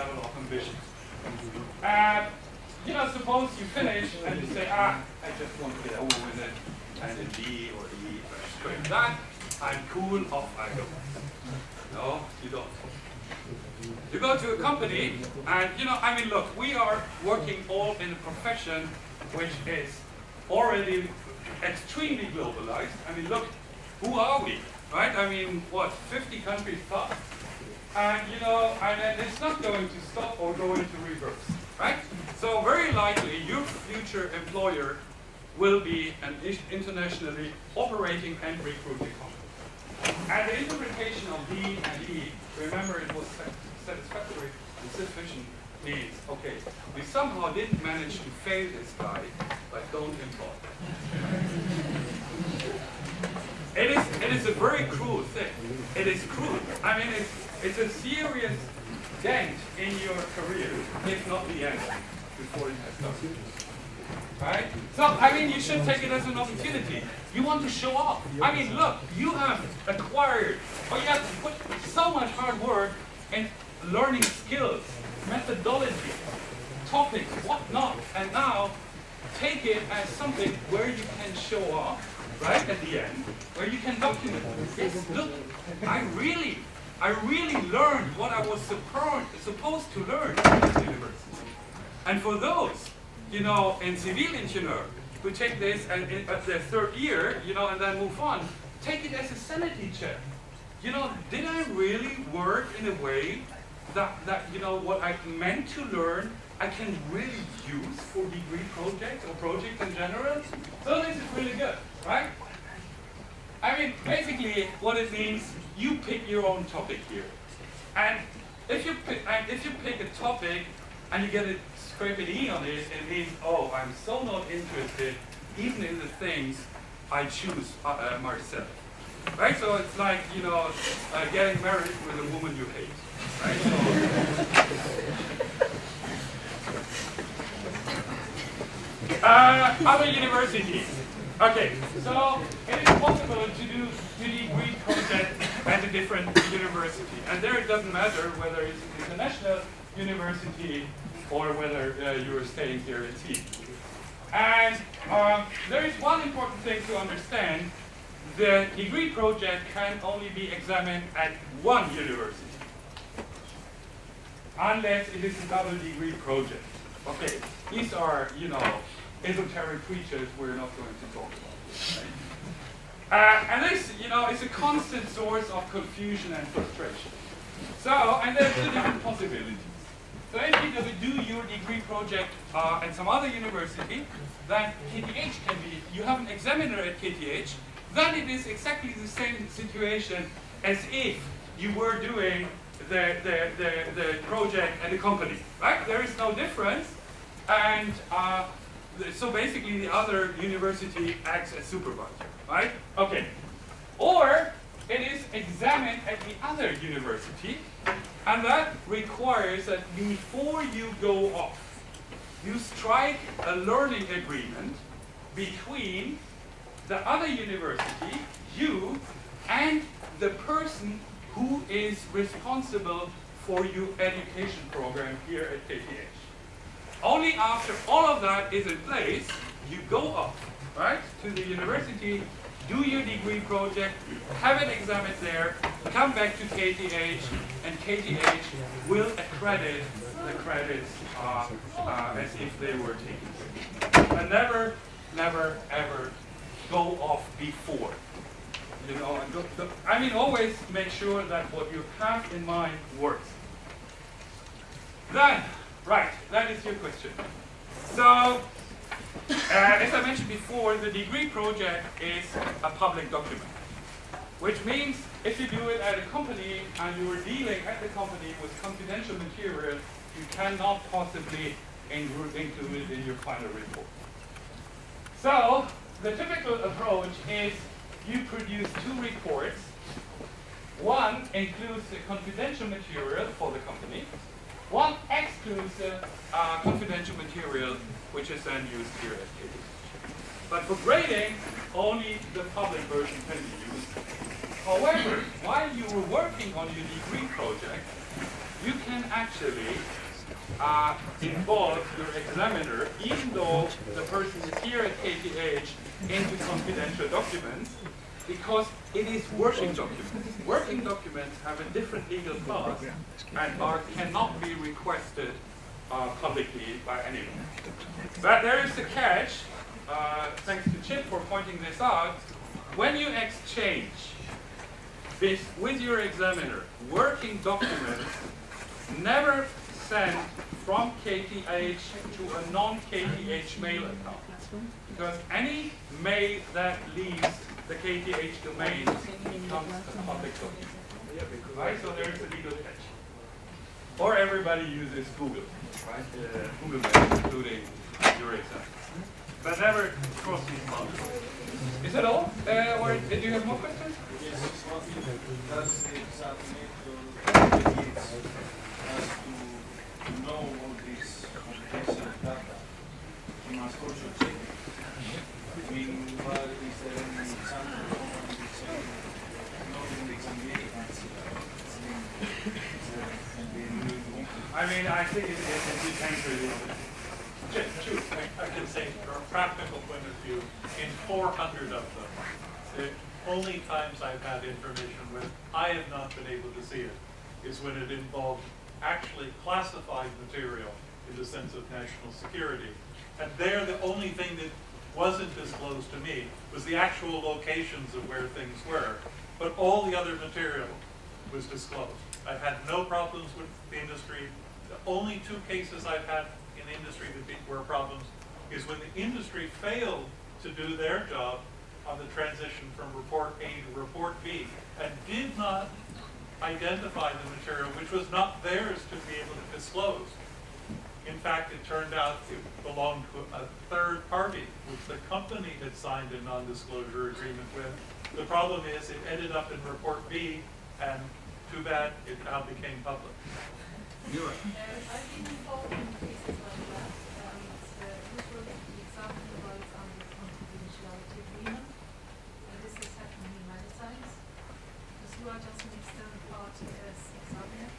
level of ambition. You know, suppose you finish and you say, I just want to get over with it, and a D or E, scrape that, I'm cool, off I go. No, you don't. You go to a company, and you know, I mean, look, we are working all in a profession which is already extremely globalized. I mean, look, who are we, right? I mean, what, 50 countries plus? And you know, and it's not going to stop or go into reverse, right? So very likely, your future employer will be an internationally operating and recruiting company. And the interpretation of D and E, remember it was satisfactory and sufficient, means, okay, we somehow didn't manage to fail this guy, but don't employ. It is a very cruel thing. It is cruel. I mean, it's a serious dent in your career, if not the end, before it has done. Right? So, I mean, you should take it as an opportunity. You want to show off. I mean, look, you have acquired, or you have put so much hard work in learning skills, methodology, topics, whatnot, and now take it as something where you can show off, right, at the end, where you can document. Yes, look, I really learned what I was supposed to learn in this university. And for those, you know, in civil engineer who take this at their third year, you know, and then move on, take it as a sanity check. You know, did I really work in a way that you know, what I meant to learn, I can really use for degree projects or projects in general? So this is really good, right? I mean, basically, what it means, you pick your own topic here, and if you pick a topic and you get a scrape an E on it, it means, oh, I'm so not interested, even in the things I choose myself, right? So it's like, you know, getting married with a woman you hate, right? So, other universities. Okay, so it is possible to do degree projects at a different university. And there it doesn't matter whether it's an international university or whether you're staying here at sea. And there is one important thing to understand. The degree project can only be examined at one university, unless it is a double degree project. Okay, these are, you know, esoteric creatures we're not going to talk about. Right? And this, you know, is a constant source of confusion and frustration. So, and there's two different possibilities. So if you do your degree project at some other university, then KTH can be, you have an examiner at KTH, then it is exactly the same situation as if you were doing the project at a company, right? There is no difference, and so basically the other university acts as supervisor, right? Okay. Or it is examined at the other university, and that requires that before you go off, you strike a learning agreement between the other university, you, and the person who is responsible for your education program here at KTH. Only after all of that is in place, you go off, right, to the university, do your degree project, have it examined there, come back to KTH, and KTH will accredit the credits as if they were taken. And never, never, ever go off before. You know, I mean, always make sure that what you have in mind works. Then, right, that is your question. So, as I mentioned before, the degree project is a public document, which means if you do it at a company and you are dealing at the company with confidential material, you cannot possibly include it in your final report. So, the typical approach is you produce two reports. One includes the confidential material for the company. One excludes the confidential material, which is then used here at KTH. But for grading, only the public version can be used. However, while you were working on your degree project, you can actually involve your examiner, even though the person is here at KTH, into confidential documents, because it is working documents. Working documents have a different legal class and cannot be requested publicly by anyone. But there is a catch, thanks to Chip for pointing this out. When you exchange with your examiner working documents, never send from KTH to a non-KTH mail account. Because any mail that leaves the KTH domain becomes a public document. Right? So there is a legal catch. Or everybody uses Google, right? Google Mail, including your examiner. But never cross these boundaries. Is that all? Or do you have more questions? Yes, what does the examiner to know all this confidential data? He must also check it. I mean, what is there any example of this not in the examination? I mean, I think it depends really. I can say from a practical point of view, in 400 of them, the only times I've had information when I have not been able to see it is when it involved actually classified material in the sense of national security. And there, the only thing that wasn't disclosed to me was the actual locations of where things were, but all the other material was disclosed. I've had no problems with the industry. The only two cases I've had in industry that were problems is when the industry failed to do their job on the transition from report A to report B and did not identify the material which was not theirs to be able to disclose. In fact, it turned out it belonged to a third party, which the company had signed a non-disclosure agreement with. The problem is it ended up in report B, and too bad it now became public. I've been involved in cases like that. Usually the examiner writes under confidentiality agreement. This has happened in many times. Because you are just an external party as examiner.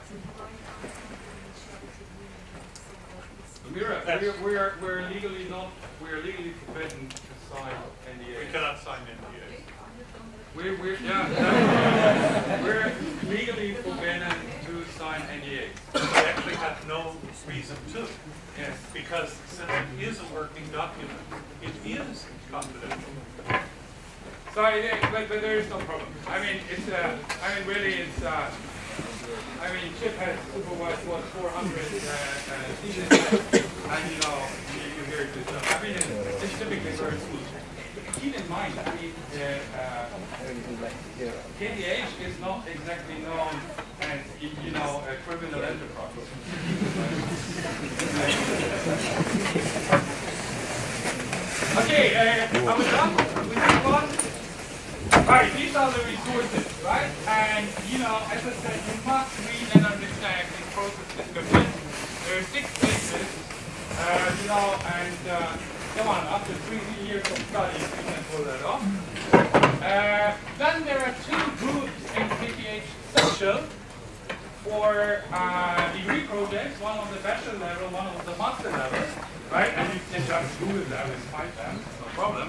So you write under confidentiality agreement. We're legally forbidden to sign NDAs. We cannot sign NDAs. We're legally forbidden to sign NDAs. We actually have no reason to. Yes. Because since it is a working document, it is confidential. So, but there is no problem. I mean, it's really, it's. I mean, Chip has supervised what 400 students, and you hear it yourself. I mean, it's typically very smooth. Keep in mind, I mean, KTH is not exactly known as, a criminal enterprise. Okay, are we done? We move on? Alright, these are the resources, right? And, as I said, you must read and understand this process description. There are 6 pages, and come on, after 3 years of study, you can pull that off. Then there are 2 groups in KTH Social for degree projects, one on the bachelor level, one on the master level, right? And you can just Google them and find them, no problem.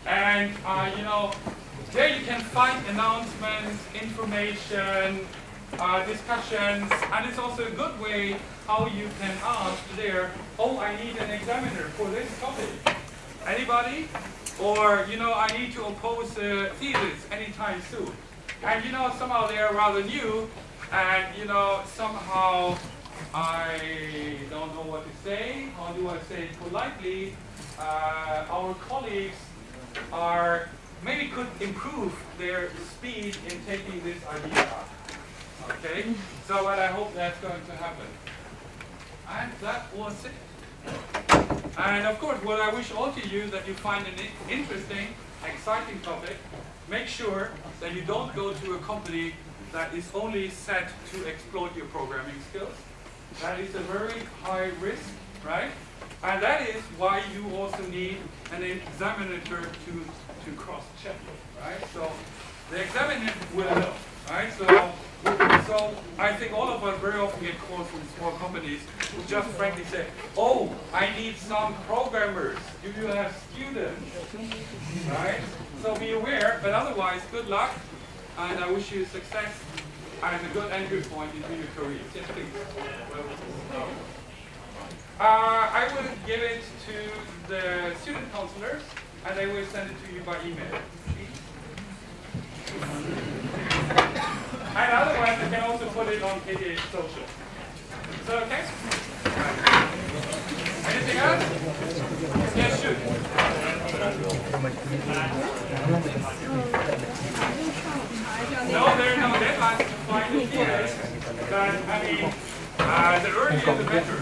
And, there you can find announcements, information, discussions, and it's also a good way how you can ask there, oh, I need an examiner for this topic. Anybody? Or, I need to oppose a thesis anytime soon. And, somehow they are rather new, and, somehow I don't know what to say. How do I say it politely? Our colleagues maybe could improve their speed in taking this idea up. Okay? So, but I hope that's going to happen. And that was it. And of course, what I wish all to you that you find an interesting, exciting topic. Make sure that you don't go to a company that is only set to exploit your programming skills. That is a very high risk, right? And that is why you also need an examiner to cross-check, right? So the examiner will know, right? So So I think all of us very often get calls from small companies who just frankly say, oh, I need some programmers. Do you have students? Right? So be aware, but otherwise, good luck, and I wish you success and a good entry point into your career. Yes, please. I will give it to the student counselors, and they will send it to you by email. And otherwise, I can also put it on KTH Social. Is that okay? Right. Anything else? Yes, shoot. No, there are no deadlines to find the PAs. But, I mean, the earlier the better.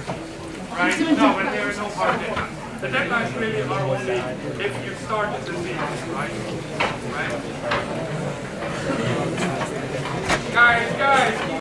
Right? No, but there are no hard deadlines. The deadlines really are only if you start the season, right? Right? Guys,